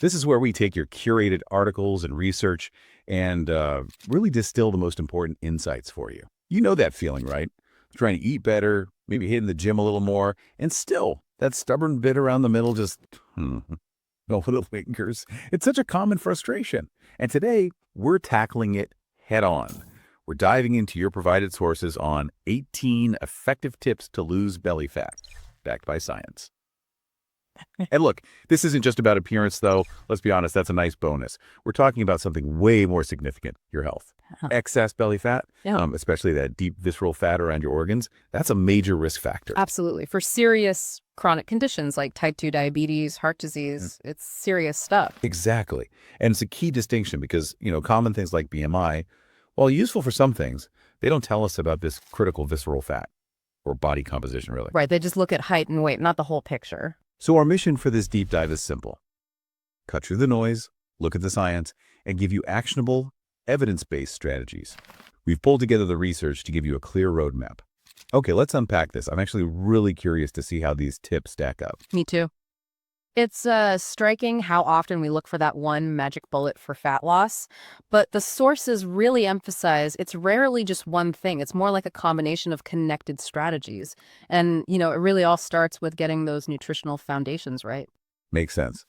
This is where we take your curated articles and research and really distill the most important insights for you. You know that feeling, right? Trying to eat better, maybe hitting the gym a little more, and still that stubborn bit around the middle just, oh, it lingers. It's such a common frustration. And today, we're tackling it head on. We're diving into your provided sources on 18 effective tips to lose belly fat, backed by science. And look, this isn't just about appearance, though. Let's be honest, that's a nice bonus. We're talking about something way more significant, your health. Excess belly fat, especially that deep visceral fat around your organs, that's a major risk factor. Absolutely. For serious chronic conditions like type 2 diabetes, heart disease, it's serious stuff. Exactly. And it's a key distinction because, common things like BMI, while useful for some things, they don't tell us about this critical visceral fat or body composition, really. Right. They just look at height and weight, not the whole picture. So our mission for this deep dive is simple. Cut through the noise, look at the science, and give you actionable, evidence-based strategies. We've pulled together the research to give you a clear roadmap. Okay, let's unpack this. I'm actually really curious to see how these tips stack up. Me too. It's striking how often we look for that one magic bullet for fat loss, but the sources really emphasize it's rarely just one thing. It's more like a combination of connected strategies. And, it really all starts with getting those nutritional foundations right. Makes sense.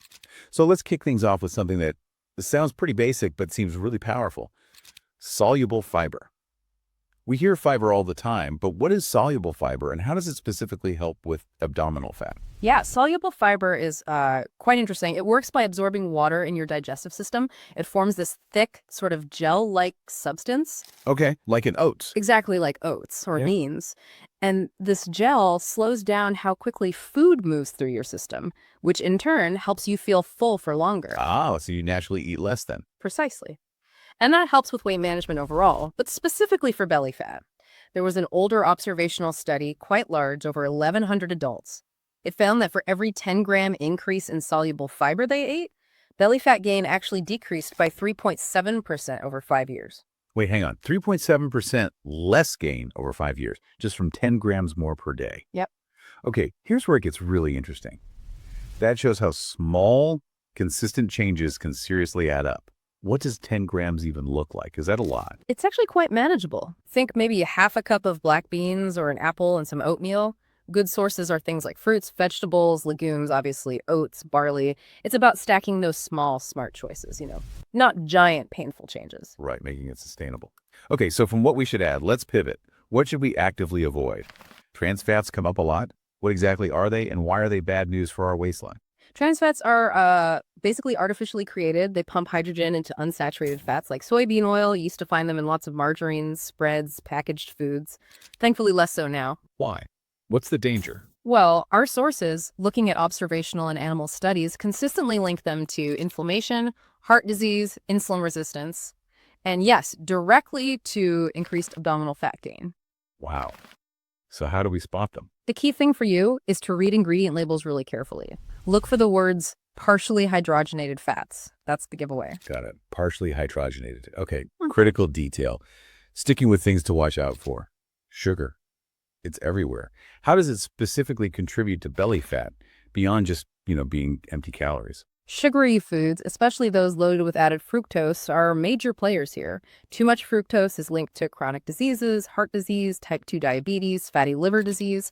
So let's kick things off with something that sounds pretty basic but seems really powerful. Soluble fiber. We hear fiber all the time, but what is soluble fiber and how does it specifically help with abdominal fat? Yeah, soluble fiber is quite interesting. It works by absorbing water in your digestive system. It forms this thick, sort of gel-like substance. Okay, like in oats. Exactly like oats or beans. And this gel slows down how quickly food moves through your system, which in turn helps you feel full for longer. Ah, so you naturally eat less then. Precisely. And that helps with weight management overall, but specifically for belly fat. There was an older observational study, quite large, over 1,100 adults. It found that for every 10-gram increase in soluble fiber they ate, belly fat gain actually decreased by 3.7% over 5 years. Wait, hang on. 3.7% less gain over 5 years, just from 10 grams more per day. Yep. Okay, here's where it gets really interesting. That shows how small, consistent changes can seriously add up. What does 10 grams even look like? Is that a lot? It's actually quite manageable. Think maybe half a cup of black beans or an apple and some oatmeal. Good sources are things like fruits, vegetables, legumes, obviously oats, barley. It's about stacking those small, smart choices, not giant, painful changes. Right, making it sustainable. Okay, so from what we should add, let's pivot. What should we actively avoid? Trans fats come up a lot. What exactly are they, and why are they bad news for our waistline? Trans fats are basically artificially created. They pump hydrogen into unsaturated fats like soybean oil. You used to find them in lots of margarines, spreads, packaged foods. Thankfully, less so now. Why? What's the danger? Well, our sources, looking at observational and animal studies, consistently link them to inflammation, heart disease, insulin resistance, and yes, directly to increased abdominal fat gain. Wow. So how do we spot them? The key thing for you is to read ingredient labels really carefully. Look for the words partially hydrogenated fats. That's the giveaway. Got it. Partially hydrogenated. Okay, critical detail. Sticking with things to watch out for. Sugar. It's everywhere. How does it specifically contribute to belly fat beyond just, being empty calories? Sugary foods, especially those loaded with added fructose, are major players here. Too much fructose is linked to chronic diseases, heart disease, type 2 diabetes, fatty liver disease,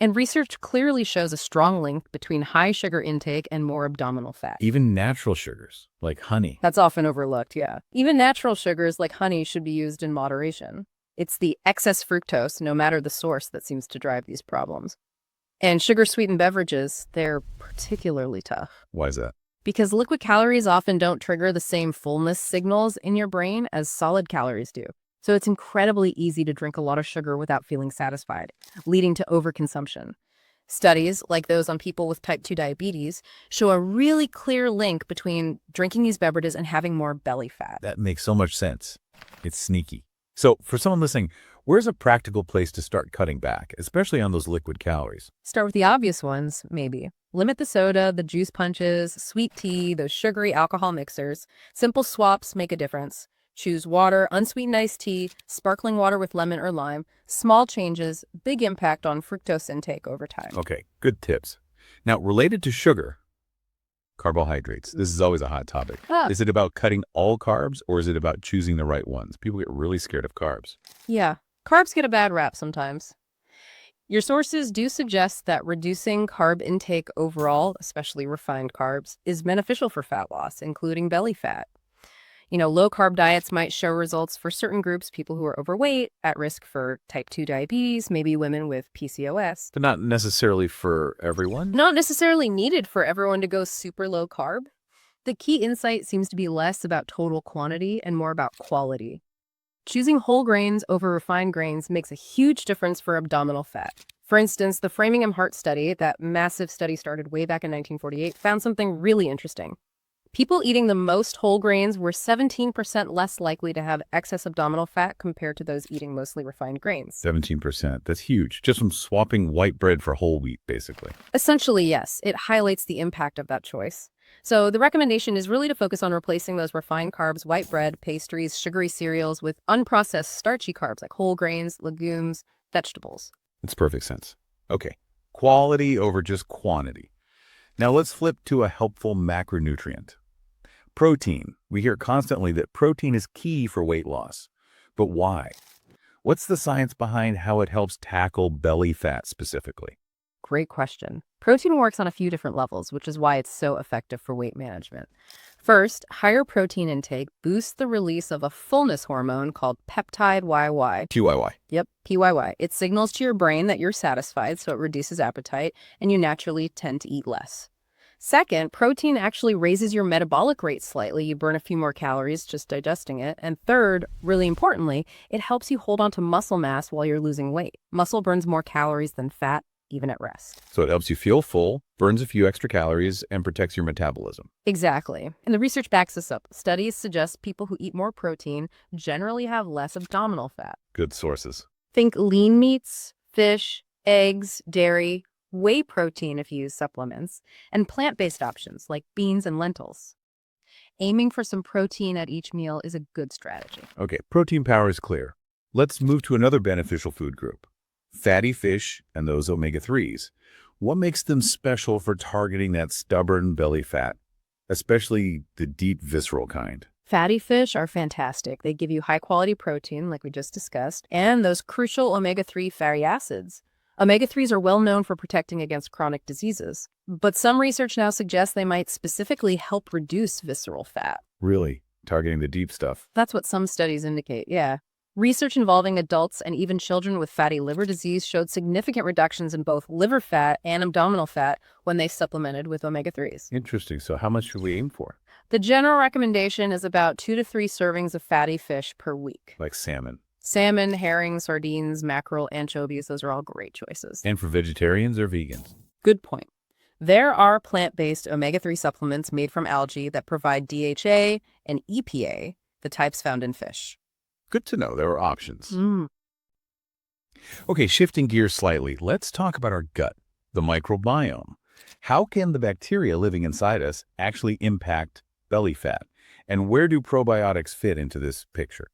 and research clearly shows a strong link between high sugar intake and more abdominal fat. Even natural sugars, like honey. That's often overlooked, yeah. Even natural sugars like honey should be used in moderation. It's the excess fructose, no matter the source, that seems to drive these problems. And sugar-sweetened beverages, they're particularly tough. Why is that? Because liquid calories often don't trigger the same fullness signals in your brain as solid calories do. So it's incredibly easy to drink a lot of sugar without feeling satisfied, leading to overconsumption. Studies, like those on people with type 2 diabetes, show a really clear link between drinking these beverages and having more belly fat. That makes so much sense. It's sneaky. So for someone listening, where's a practical place to start cutting back, especially on those liquid calories? Start with the obvious ones, maybe. Limit the soda, the juice punches, sweet tea, those sugary alcohol mixers. Simple swaps make a difference. Choose water, unsweetened iced tea, sparkling water with lemon or lime. Small changes, big impact on fructose intake over time. Okay, good tips. Now, related to sugar, Carbohydrates. This is always a hot topic. Ah, Is it about cutting all carbs or is it about choosing the right ones? People get really scared of carbs. yeah. Carbs get a bad rap sometimes. Your sources do suggest that reducing carb intake overall, especially refined carbs, is beneficial for fat loss, including belly fat. Low-carb diets might show results for certain groups, people who are overweight, at risk for type 2 diabetes, maybe women with PCOS. But not necessarily for everyone. Not necessarily needed for everyone to go super low carb. The key insight seems to be less about total quantity and more about quality. Choosing whole grains over refined grains makes a huge difference for abdominal fat. For instance, the Framingham Heart Study, that massive study started way back in 1948, found something really interesting. People eating the most whole grains were 17% less likely to have excess abdominal fat compared to those eating mostly refined grains. 17%. That's huge. Just from swapping white bread for whole wheat, basically. Essentially, yes, it highlights the impact of that choice. So the recommendation is really to focus on replacing those refined carbs, white bread, pastries, sugary cereals with unprocessed starchy carbs like whole grains, legumes, vegetables. It's perfect sense. Okay. Quality over just quantity. Now let's flip to a helpful macronutrient. Protein. We hear constantly that protein is key for weight loss. But why? What's the science behind how it helps tackle belly fat specifically? Great question. Protein works on a few different levels, which is why it's so effective for weight management. First, higher protein intake boosts the release of a fullness hormone called peptide YY. TYY. Yep, PYY. It signals to your brain that you're satisfied, so it reduces appetite, and you naturally tend to eat less. Second, protein actually raises your metabolic rate slightly. You burn a few more calories just digesting it. And third, really importantly, it helps you hold on to muscle mass while you're losing weight. Muscle burns more calories than fat, even at rest. So it helps you feel full, burns a few extra calories, and protects your metabolism. Exactly. And the research backs this up. Studies suggest people who eat more protein generally have less abdominal fat. Good sources. Think lean meats, fish, eggs, dairy, whey protein if you use supplements, and plant-based options like beans and lentils. Aiming for some protein at each meal is a good strategy. Okay, protein power is clear. Let's move to another beneficial food group. Fatty fish and those omega-3s. What makes them special for targeting that stubborn belly fat, especially the deep visceral kind? Fatty fish are fantastic. They give you high-quality protein, like we just discussed, and those crucial omega-3 fatty acids. Omega-3s are well known for protecting against chronic diseases, but some research now suggests they might specifically help reduce visceral fat. Really? Targeting the deep stuff. That's what some studies indicate, yeah. Research involving adults and even children with fatty liver disease showed significant reductions in both liver fat and abdominal fat when they supplemented with omega-3s. Interesting. So how much should we aim for? The general recommendation is about 2 to 3 servings of fatty fish per week. Like salmon. Salmon, herring, sardines, mackerel, anchovies, those are all great choices. And for vegetarians or vegans? Good point. There are plant-based omega-3 supplements made from algae that provide DHA and EPA, the types found in fish. Good to know there are options. Okay, shifting gears slightly, let's talk about our gut, the microbiome. How can the bacteria living inside us actually impact belly fat? And where do probiotics fit into this picture?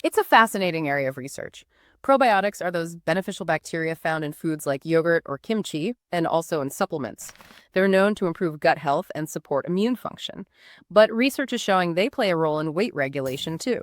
It's a fascinating area of research. Probiotics are those beneficial bacteria found in foods like yogurt or kimchi, and also in supplements. They're known to improve gut health and support immune function. But research is showing they play a role in weight regulation, too.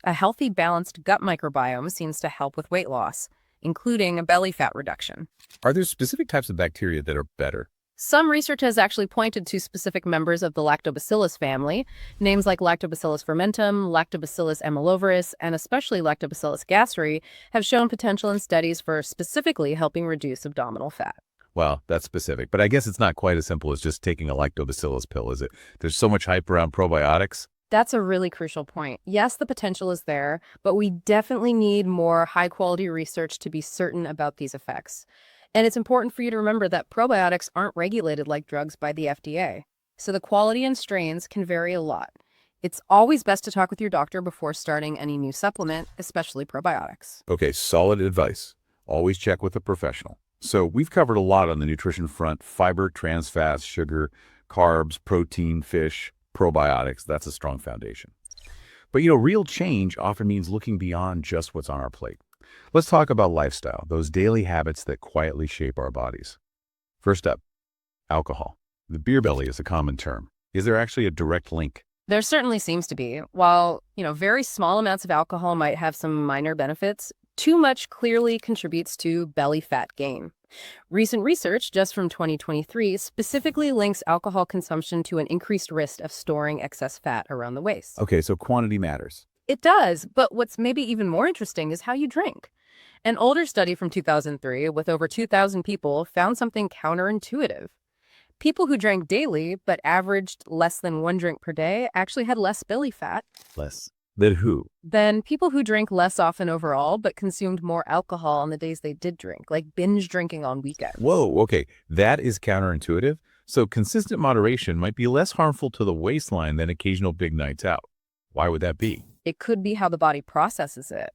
A healthy, balanced gut microbiome seems to help with weight loss, including a belly fat reduction. Are there specific types of bacteria that are better? Some research has actually pointed to specific members of the Lactobacillus family. Names like Lactobacillus fermentum, Lactobacillus amylovirus, and especially Lactobacillus gasseri have shown potential in studies for specifically helping reduce abdominal fat. Well, that's specific, but I guess it's not quite as simple as just taking a lactobacillus pill, is it? There's so much hype around probiotics. That's a really crucial point. Yes, the potential is there, but we definitely need more high-quality research to be certain about these effects. And it's important for you to remember that probiotics aren't regulated like drugs by the FDA. So the quality and strains can vary a lot. It's always best to talk with your doctor before starting any new supplement, especially probiotics. Okay, solid advice. Always check with a professional. So we've covered a lot on the nutrition front: fiber, trans fats, sugar, carbs, protein, fish, probiotics. That's a strong foundation. But real change often means looking beyond just what's on our plate. Let's talk about lifestyle, those daily habits that quietly shape our bodies. First up, alcohol. The beer belly is a common term. Is there actually a direct link? There certainly seems to be. While, very small amounts of alcohol might have some minor benefits, too much clearly contributes to belly fat gain. Recent research, just from 2023, specifically links alcohol consumption to an increased risk of storing excess fat around the waist. Okay, so quantity matters. It does, but what's maybe even more interesting is how you drink. An older study from 2003 with over 2,000 people found something counterintuitive. People who drank daily but averaged less than 1 drink per day actually had less belly fat Less. Than who? than people who drank less often overall but consumed more alcohol on the days they did drink, like binge drinking on weekends. Whoa, okay. That is counterintuitive. So consistent moderation might be less harmful to the waistline than occasional big nights out. Why would that be? It could be how the body processes it.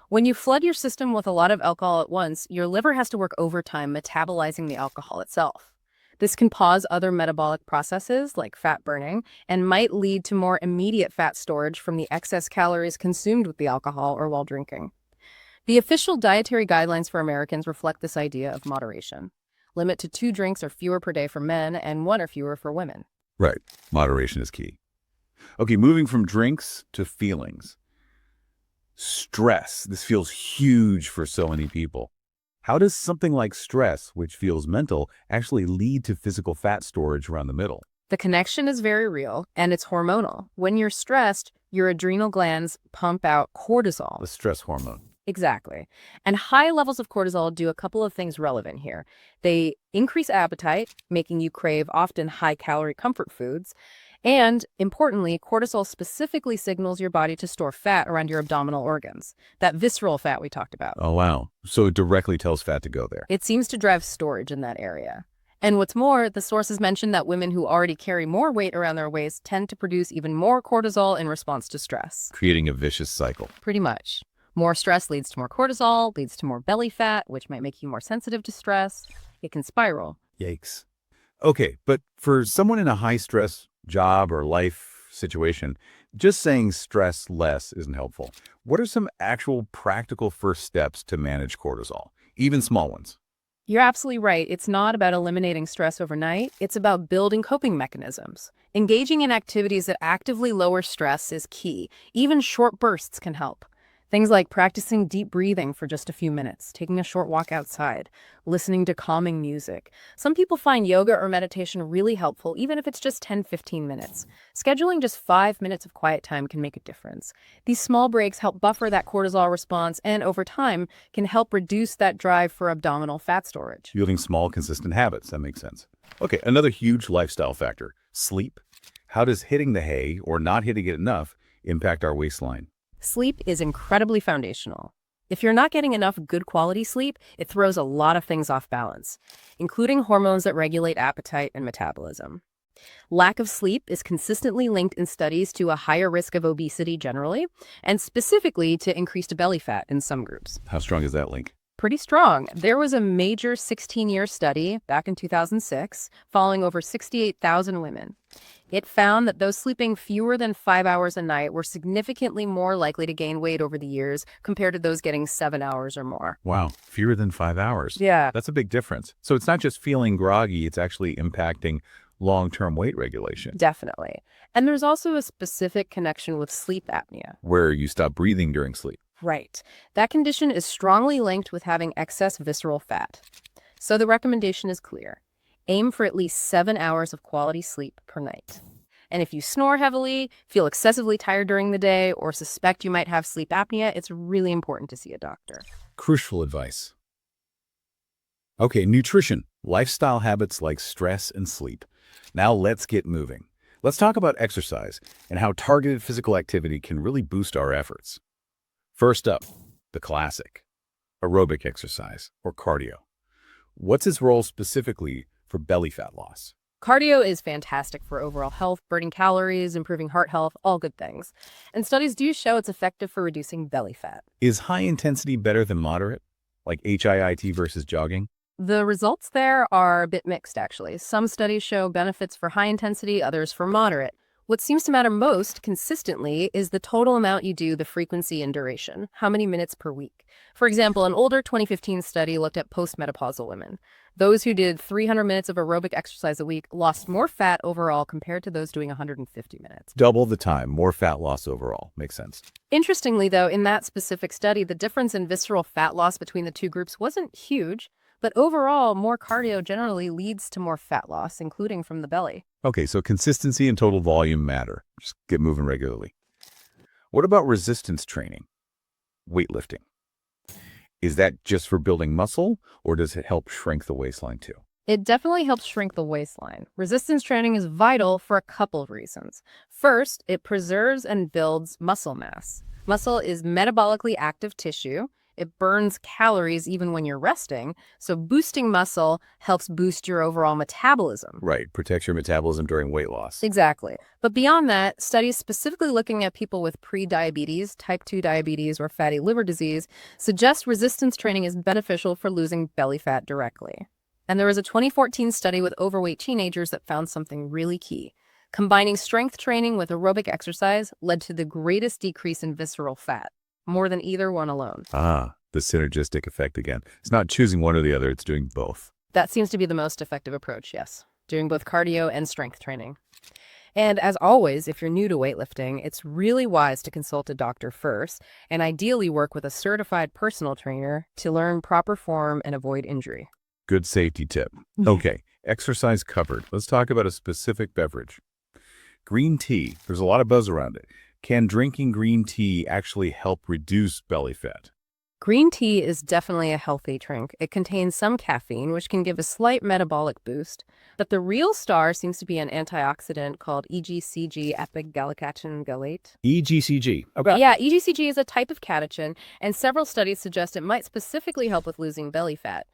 When you flood your system with a lot of alcohol at once, your liver has to work overtime metabolizing the alcohol itself. This can pause other metabolic processes like fat burning and might lead to more immediate fat storage from the excess calories consumed with the alcohol or while drinking. The official dietary guidelines for Americans reflect this idea of moderation. Limit to 2 drinks or fewer per day for men and 1 or fewer for women. Right. Moderation is key. Okay, moving from drinks to feelings. Stress. This feels huge for so many people. How does something like stress, which feels mental, actually lead to physical fat storage around the middle? The connection is very real, and it's hormonal. When you're stressed, your adrenal glands pump out cortisol. The stress hormone. Exactly. And high levels of cortisol do a couple of things relevant here. They increase appetite, making you crave often high-calorie comfort foods. And importantly, cortisol specifically signals your body to store fat around your abdominal organs, that visceral fat we talked about. Oh, wow. So it directly tells fat to go there. It seems to drive storage in that area. And what's more, the sources mention that women who already carry more weight around their waist tend to produce even more cortisol in response to stress. Creating a vicious cycle. Pretty much. More stress leads to more cortisol, leads to more belly fat, which might make you more sensitive to stress. It can spiral. Yikes. Okay, but for someone in a high-stress job or life situation, just saying stress less isn't helpful. What are some actual practical first steps to manage cortisol, even small ones? You're absolutely right. It's not about eliminating stress overnight. It's about building coping mechanisms. Engaging in activities that actively lower stress is key. Even short bursts can help. Things like practicing deep breathing for just a few minutes, taking a short walk outside, listening to calming music. Some people find yoga or meditation really helpful, even if it's just 10-15 minutes. Scheduling just 5 minutes of quiet time can make a difference. These small breaks help buffer that cortisol response and, over time, can help reduce that drive for abdominal fat storage. Building small, consistent habits. That makes sense. Okay, another huge lifestyle factor, sleep. How does hitting the hay or not hitting it enough impact our waistline? Sleep is incredibly foundational. If you're not getting enough good quality sleep, it throws a lot of things off balance, including hormones that regulate appetite and metabolism. Lack of sleep is consistently linked in studies to a higher risk of obesity generally, and specifically to increased belly fat in some groups. How strong is that link? Pretty strong. There was a major 16-year study back in 2006 following over 68,000 women. It found that those sleeping fewer than 5 hours a night were significantly more likely to gain weight over the years compared to those getting 7 hours or more. Wow, fewer than 5 hours. Yeah. That's a big difference. So it's not just feeling groggy, it's actually impacting long-term weight regulation. Definitely. And there's also a specific connection with sleep apnea. Where you stop breathing during sleep. Right. That condition is strongly linked with having excess visceral fat. So the recommendation is clear. Aim for at least 7 hours of quality sleep per night. And if you snore heavily, feel excessively tired during the day, or suspect you might have sleep apnea, it's really important to see a doctor. Crucial advice. Okay, nutrition, lifestyle habits like stress and sleep. Now let's get moving. Let's talk about exercise and how targeted physical activity can really boost our efforts. First up, the classic, aerobic exercise or cardio. What's its role specifically for belly fat loss? Cardio is fantastic for overall health, burning calories, improving heart health, all good things. And studies do show it's effective for reducing belly fat. Is high intensity better than moderate, like HIIT versus jogging? The results there are a bit mixed, actually. Some studies show benefits for high intensity, others for moderate. What seems to matter most consistently is the total amount you do, the frequency and duration, how many minutes per week. For example, an older 2015 study looked at postmenopausal women. Those who did 300 minutes of aerobic exercise a week lost more fat overall compared to those doing 150 minutes. Double the time, more fat loss overall. Makes sense. Interestingly, though, in that specific study, the difference in visceral fat loss between the two groups wasn't huge, but overall, more cardio generally leads to more fat loss, including from the belly. Okay, so consistency and total volume matter. Just get moving regularly. What about resistance training? Weightlifting. Is that just for building muscle, or does it help shrink the waistline too? It definitely helps shrink the waistline. Resistance training is vital for a couple of reasons. First, it preserves and builds muscle mass. Muscle is metabolically active tissue. It burns calories even when you're resting, so boosting muscle helps boost your overall metabolism. Right, protects your metabolism during weight loss. Exactly. But beyond that, studies specifically looking at people with pre-diabetes, type 2 diabetes, or fatty liver disease suggest resistance training is beneficial for losing belly fat directly. And there was a 2014 study with overweight teenagers that found something really key. Combining strength training with aerobic exercise led to the greatest decrease in visceral fat, more than either one alone. Ah, the synergistic effect again. It's not choosing one or the other, it's doing both. That seems to be the most effective approach, yes. Doing both cardio and strength training. And as always, if you're new to weightlifting, it's really wise to consult a doctor first and ideally work with a certified personal trainer to learn proper form and avoid injury. Good safety tip. Okay, exercise covered. Let's talk about a specific beverage. Green tea. There's a lot of buzz around it. Can drinking green tea actually help reduce belly fat? Green tea is definitely a healthy drink. It contains some caffeine, which can give a slight metabolic boost. But the real star seems to be an antioxidant called EGCG, epigallocatechin gallate. EGCG. Okay. Yeah, EGCG is a type of catechin, and several studies suggest it might specifically help with losing belly fat.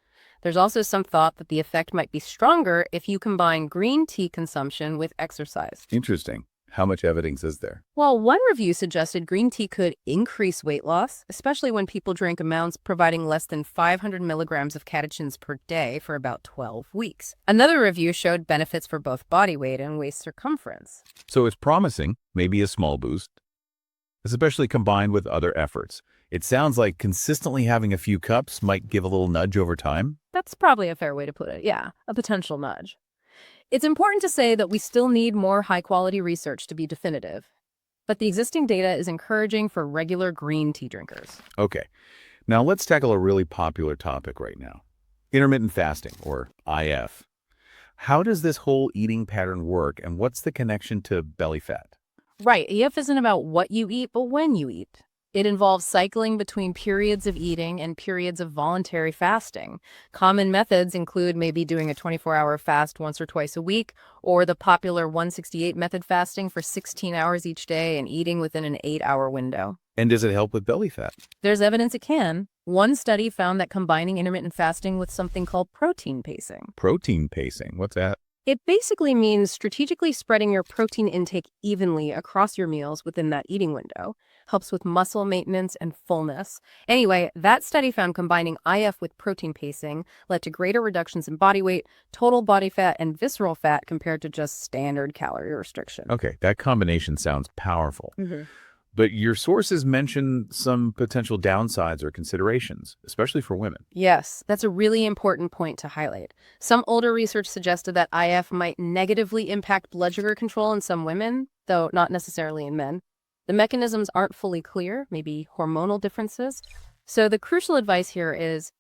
There's also some thought that the effect might be stronger if you combine green tea consumption with exercise. Interesting. How much evidence is there? Well, one review suggested green tea could increase weight loss, especially when people drink amounts providing less than 500 milligrams of catechins per day for about 12 weeks. Another review showed benefits for both body weight and waist circumference. So it's promising, maybe a small boost, especially combined with other efforts. It sounds like consistently having a few cups might give a little nudge over time. That's probably a fair way to put it. Yeah, a potential nudge. It's important to say that we still need more high-quality research to be definitive, but the existing data is encouraging for regular green tea drinkers. Okay, now let's tackle a really popular topic right now. Intermittent fasting, or IF. How does this whole eating pattern work, and what's the connection to belly fat? Right, EF isn't about what you eat, but when you eat. It involves cycling between periods of eating and periods of voluntary fasting. Common methods include maybe doing a 24-hour fast once or twice a week, or the popular 168 method fasting for 16 hours each day and eating within an 8-hour window. And does it help with belly fat? There's evidence it can. One study found that combining intermittent fasting with something called protein pacing. Protein pacing, what's that? It basically means strategically spreading your protein intake evenly across your meals within that eating window. Helps with muscle maintenance and fullness. Anyway, that study found combining IF with protein pacing led to greater reductions in body weight, total body fat, and visceral fat compared to just standard calorie restriction. Okay, that combination sounds powerful. But your sources mention some potential downsides or considerations, especially for women. Yes, that's a really important point to highlight. Some older research suggested that IF might negatively impact blood sugar control in some women, though not necessarily in men. The mechanisms aren't fully clear, maybe hormonal differences. So the crucial advice here is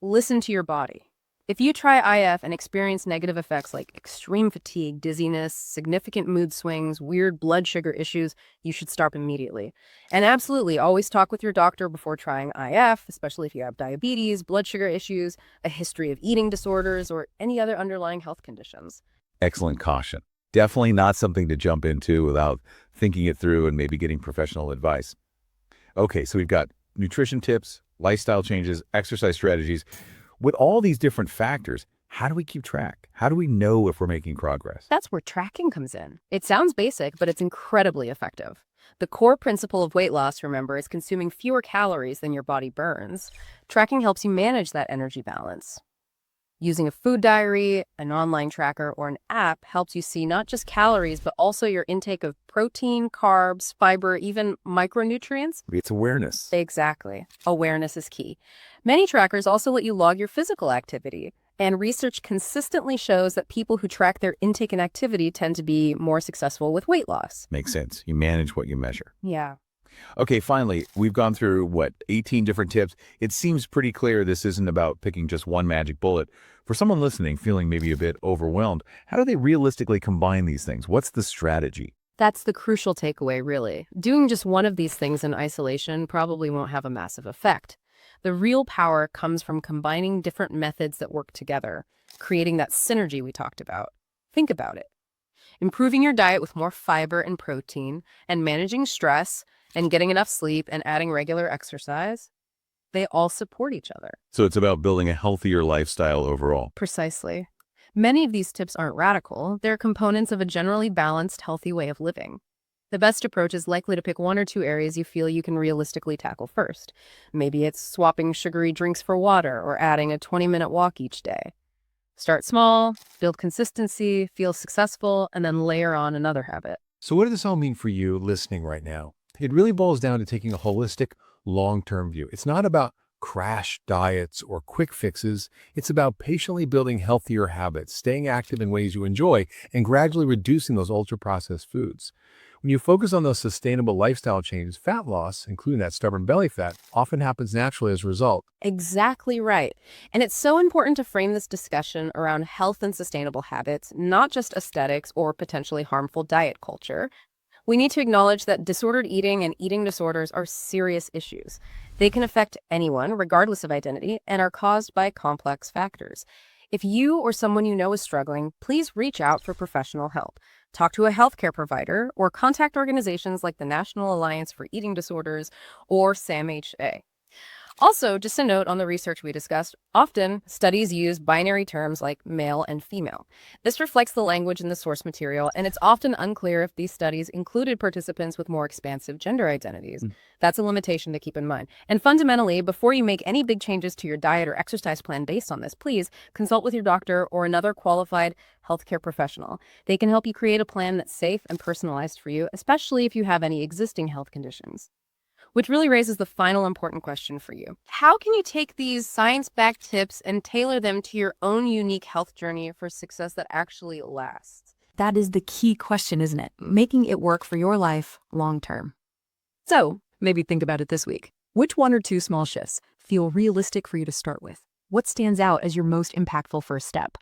listen to your body. If you try IF and experience negative effects like extreme fatigue, dizziness, significant mood swings, weird blood sugar issues, you should stop immediately. And absolutely, always talk with your doctor before trying IF, especially if you have diabetes, blood sugar issues, a history of eating disorders, or any other underlying health conditions. Excellent caution. Definitely not something to jump into without thinking it through and maybe getting professional advice. Okay, so we've got nutrition tips, lifestyle changes, exercise strategies. With all these different factors, how do we keep track? How do we know if we're making progress? That's where tracking comes in. It sounds basic, but it's incredibly effective. The core principle of weight loss, remember, is consuming fewer calories than your body burns. Tracking helps you manage that energy balance. Using a food diary, an online tracker, or an app helps you see not just calories, but also your intake of protein, carbs, fiber, even micronutrients. It's awareness. Exactly. Awareness is key. Many trackers also let you log your physical activity, and research consistently shows that people who track their intake and activity tend to be more successful with weight loss. Makes sense. You manage what you measure. Yeah. Okay, finally, we've gone through, 18 different tips. It seems pretty clear this isn't about picking just one magic bullet. For someone listening, feeling maybe a bit overwhelmed, how do they realistically combine these things? What's the strategy? That's the crucial takeaway, really. Doing just one of these things in isolation probably won't have a massive effect. The real power comes from combining different methods that work together, creating that synergy we talked about. Think about it. Improving your diet with more fiber and protein, and managing stress, and getting enough sleep, and adding regular exercise, they all support each other. So it's about building a healthier lifestyle overall. Precisely. Many of these tips aren't radical. They're components of a generally balanced, healthy way of living. The best approach is likely to pick one or two areas you feel you can realistically tackle first. Maybe it's swapping sugary drinks for water or adding a 20-minute walk each day. Start small, build consistency, feel successful, and then layer on another habit. So what does this all mean for you listening right now? It really boils down to taking a holistic, long-term view. It's not about crash diets or quick fixes. It's about patiently building healthier habits, staying active in ways you enjoy, and gradually reducing those ultra-processed foods. When you focus on those sustainable lifestyle changes, fat loss, including that stubborn belly fat, often happens naturally as a result. Exactly right. And it's so important to frame this discussion around health and sustainable habits, not just aesthetics or potentially harmful diet culture. We need to acknowledge that disordered eating and eating disorders are serious issues. They can affect anyone, regardless of identity, and are caused by complex factors. If you or someone you know is struggling, please reach out for professional help. Talk to a healthcare provider or contact organizations like the National Alliance for Eating Disorders or SAMHA. Also, just a note on the research we discussed, often studies use binary terms like male and female. This reflects the language in the source material, and it's often unclear if these studies included participants with more expansive gender identities. That's a limitation to keep in mind. And fundamentally, before you make any big changes to your diet or exercise plan based on this, please consult with your doctor or another qualified healthcare professional. They can help you create a plan that's safe and personalized for you, especially if you have any existing health conditions. Which really raises the final important question for you. How can you take these science-backed tips and tailor them to your own unique health journey for success that actually lasts? That is the key question, isn't it? Making it work for your life long term. So, maybe think about it this week. Which one or two small shifts feel realistic for you to start with? What stands out as your most impactful first step?